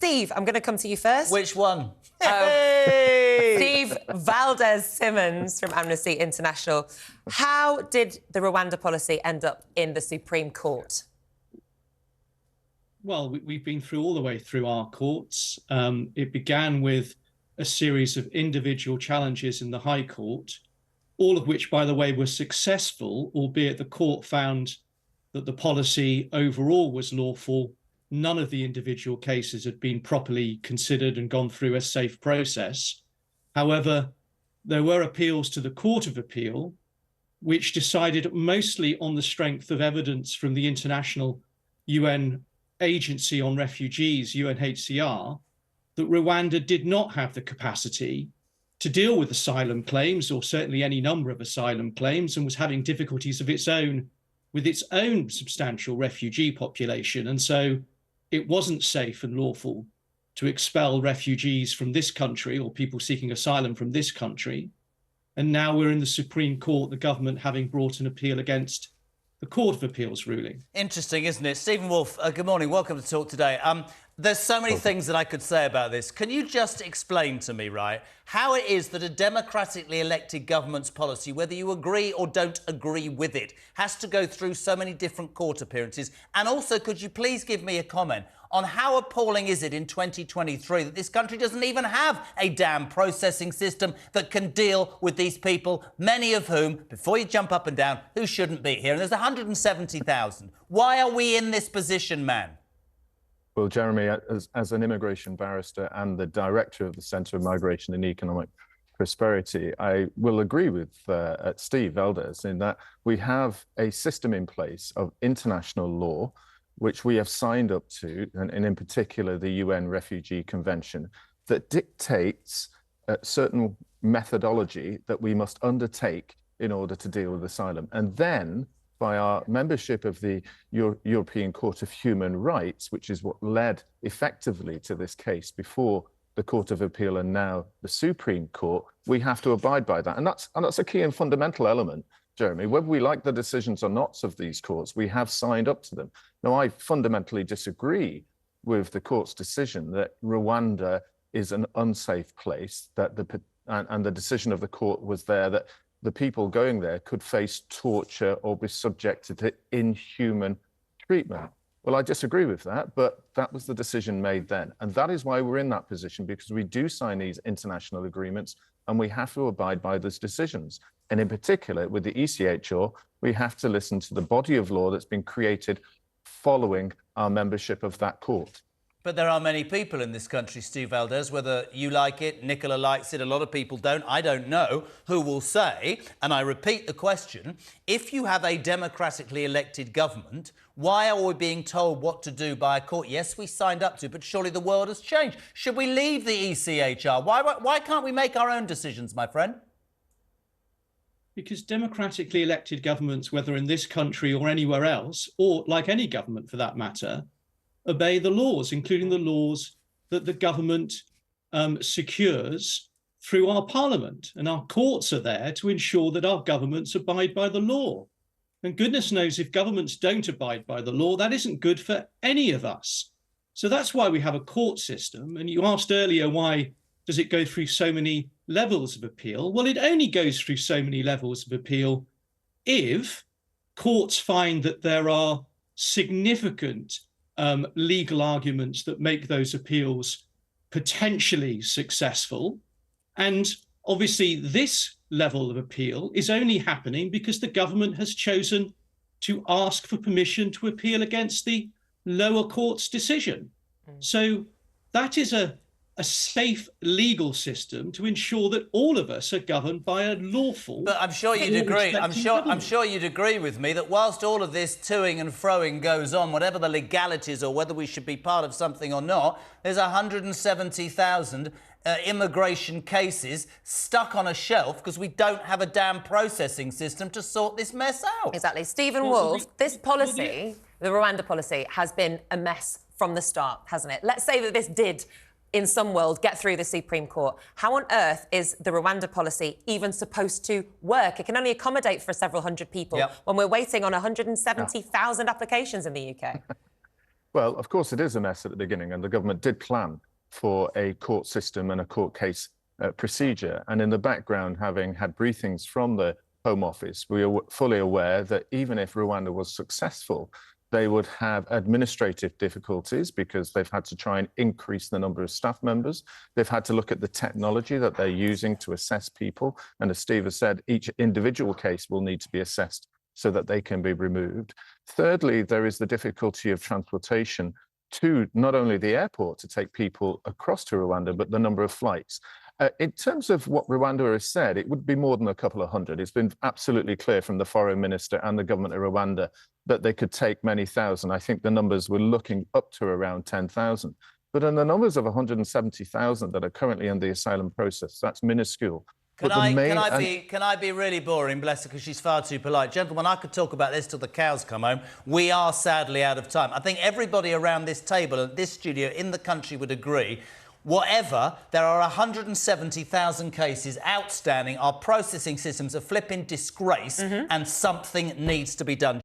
Steve, I'm going to come to you first. Which one? Steve Valdez-Simmons from Amnesty International. How did the Rwanda policy end up in the Supreme Court? Well, we've been through all the way through our courts. It began with a series of individual challenges in the High Court, all of which, by the way, were successful, albeit the court found that the policy overall was lawful. None of the individual cases had been properly considered and gone through a safe process. However, there were appeals to the Court of Appeal, which decided mostly on the strength of evidence from the International UN Agency on Refugees, UNHCR, that Rwanda did not have the capacity to deal with asylum claims, or certainly any number of asylum claims, and was having difficulties of its own with its own substantial refugee population. And so it wasn't safe and lawful to expel refugees from this country or people seeking asylum from this country. And now we're in the Supreme Court, the government having brought an appeal against the Court of Appeal's ruling. Interesting, isn't it? Stephen Wolfe, good morning. Welcome to Talk Today. There's so many things that I could say about this. Can you just explain to me, right, how it is that a democratically elected government's policy, whether you agree or don't agree with it, has to go through so many different court appearances? And also, could you please give me a comment on how appalling is it in 2023 that this country doesn't even have a damn processing system that can deal with these people, many of whom, before you jump up and down, who shouldn't be here? And there's 170,000. Why are we in this position, man? Well, Jeremy, as an immigration barrister and the director of the Centre of Migration and Economic Prosperity, I will agree with Steve Valdez in that we have a system in place of international law, which we have signed up to, and in particular the UN Refugee Convention, that dictates a certain methodology that we must undertake in order to deal with asylum. And then, by our membership of the European Court of Human Rights, which is what led effectively to this case before the Court of Appeal and now the Supreme Court, we have to abide by that. And that's a key and fundamental element, Jeremy. Whether we like the decisions or not of these courts, we have signed up to them. Now, I fundamentally disagree with the court's decision that Rwanda is an unsafe place, that and the decision of the court was there that the people going there could face torture or be subjected to inhuman treatment. Well, I disagree with that, but that was the decision made then. And that is why we're in that position, because we do sign these international agreements and we have to abide by those decisions. And in particular, with the ECHR, we have to listen to the body of law that's been created following our membership of that court. But there are many people in this country, Steve Valdez, whether you like it, Nicola likes it, a lot of people don't, I don't know, who will say, and I repeat the question, if you have a democratically elected government, why are we being told what to do by a court? Yes, we signed up to, but surely the world has changed. Should we leave the ECHR? Why can't we make our own decisions, my friend? Because democratically elected governments, whether in this country or anywhere else, or like any government for that matter, obey the laws, including the laws that the government secures through our parliament. And our courts are there to ensure that our governments abide by the law. And goodness knows if governments don't abide by the law, that isn't good for any of us. So that's why we have a court system. And you asked earlier, why does it go through so many levels of appeal? Well, it only goes through so many levels of appeal if courts find that there are significant legal arguments that make those appeals potentially successful. And obviously this level of appeal is only happening because the government has chosen to ask for permission to appeal against the lower court's decision. So that is a safe legal system to ensure that all of us are governed by a lawful. But I'm sure you'd agree. I'm sure you'd agree with me that whilst all of this toing and froing goes on, whatever the legalities or whether we should be part of something or not, there's 170,000 immigration cases stuck on a shelf because we don't have a damn processing system to sort this mess out. Exactly. Stephen Wolfe, this policy, the Rwanda policy, has been a mess from the start, hasn't it? Let's say that this did, in some world, get through the Supreme Court. How on earth is the Rwanda policy even supposed to work? It can only accommodate for several hundred people when we're waiting on 170,000 applications in the UK. Well, of course, it is a mess at the beginning, and the government did plan for a court system and a court case procedure. And in the background, having had briefings from the Home Office, we are fully aware that even if Rwanda was successful, they would have administrative difficulties because they've had to try and increase the number of staff members. They've had to look at the technology that they're using to assess people. And as Steve has said, each individual case will need to be assessed so that they can be removed. Thirdly, there is the difficulty of transportation to not only the airport to take people across to Rwanda, but the number of flights. In terms of what Rwanda has said, it would be more than a couple of hundred. It's been absolutely clear from the foreign minister and the government of Rwanda that they could take many thousand. I think the numbers were looking up to around 10,000. But in the numbers of 170,000 that are currently in the asylum process, that's minuscule. Can I be really boring, bless her, because she's far too polite? Gentlemen, I could talk about this till the cows come home. We are sadly out of time. I think everybody around this table and this studio in the country would agree. Whatever, there are 170,000 cases outstanding. Our processing systems are flipping disgrace and something needs to be done.